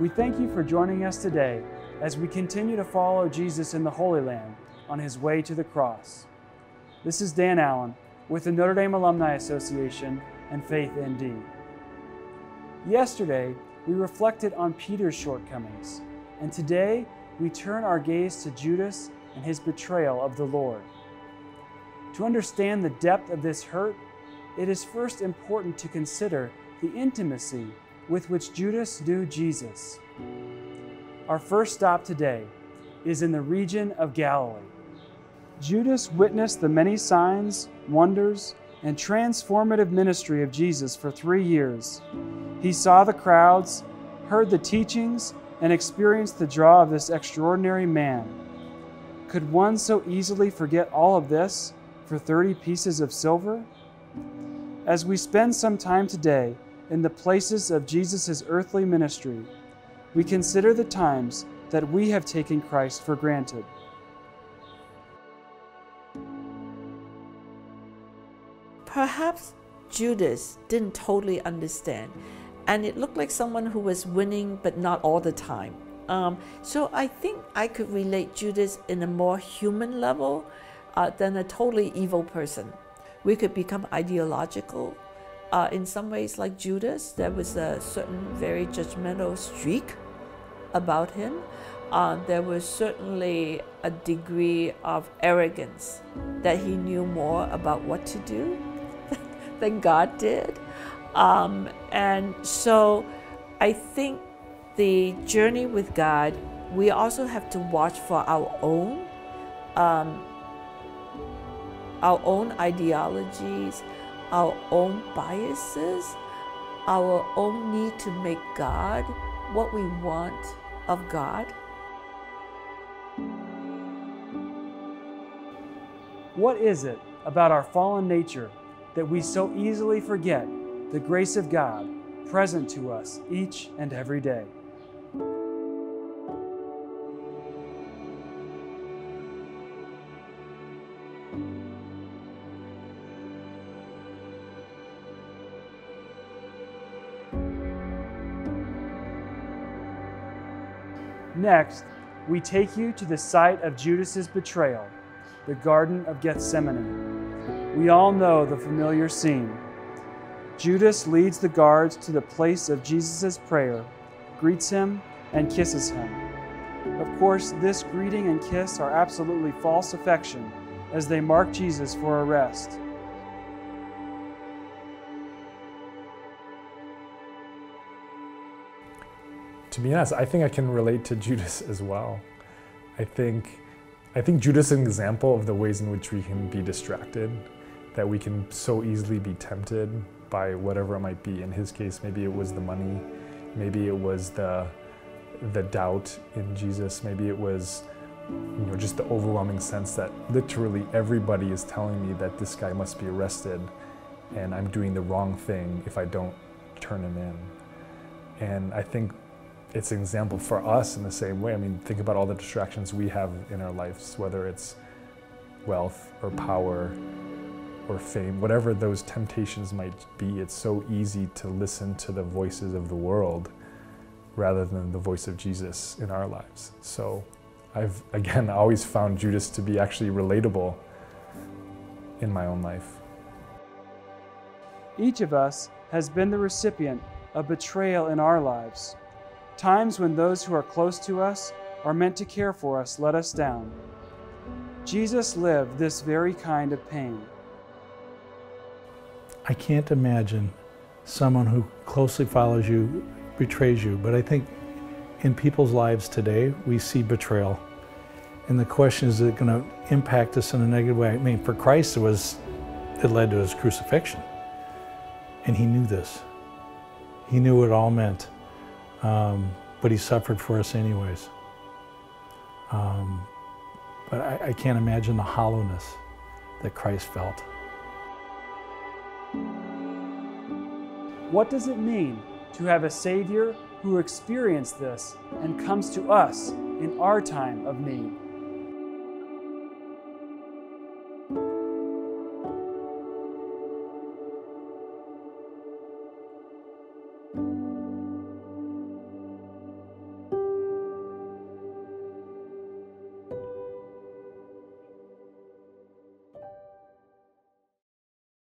We thank you for joining us today as we continue to follow Jesus in the Holy Land on his way to the cross. This is Dan Allen with the Notre Dame Alumni Association and FaithND. Yesterday, we reflected on Peter's shortcomings, and today we turn our gaze to Judas and his betrayal of the Lord. To understand the depth of this hurt, it is first important to consider the intimacy with which Judas knew Jesus. Our first stop today is in the region of Galilee. Judas witnessed the many signs, wonders, and transformative ministry of Jesus for 3 years. He saw the crowds, heard the teachings, and experienced the draw of this extraordinary man. Could one so easily forget all of this for 30 pieces of silver? As we spend some time today in the places of Jesus' earthly ministry, we consider the times that we have taken Christ for granted. Perhaps Judas didn't totally understand, and it looked like someone who was winning, but not all the time. So I think I could relate Judas in a more human level than a totally evil person. We could become ideological. In some ways, like Judas, there was a certain very judgmental streak about him. There was certainly a degree of arrogance that he knew more about what to do than God did. And so I think the journey with God, we also have to watch for our own ideologies, our own biases, our own need to make God what we want of God. What is it about our fallen nature that we so easily forget the grace of God present to us each and every day? Next, we take you to the site of Judas's betrayal, the Garden of Gethsemane. We all know the familiar scene. Judas leads the guards to the place of Jesus' prayer, greets him, and kisses him. Of course, this greeting and kiss are absolutely false affection as they mark Jesus for arrest. To be honest, I think I can relate to Judas as well. I think Judas is an example of the ways in which we can be distracted, that we can so easily be tempted by whatever it might be. In his case, maybe it was the money, maybe it was the doubt in Jesus, maybe it was just the overwhelming sense that literally everybody is telling me that this guy must be arrested and I'm doing the wrong thing if I don't turn him in. And I think it's an example for us in the same way. I mean, think about all the distractions we have in our lives, whether it's wealth or power or fame, whatever those temptations might be. It's so easy to listen to the voices of the world rather than the voice of Jesus in our lives. So I've, again, always found Judas to be actually relatable in my own life. Each of us has been the recipient of betrayal in our lives. Times when those who are close to us are meant to care for us let us down. Jesus lived this very kind of pain. I can't imagine someone who closely follows you betrays you, but I think in people's lives today, we see betrayal. And the question is it going to impact us in a negative way? I mean, for Christ, it led to his crucifixion. And he knew this. He knew what it all meant. But he suffered for us anyways. But I can't imagine the hollowness that Christ felt. What does it mean to have a Savior who experienced this and comes to us in our time of need?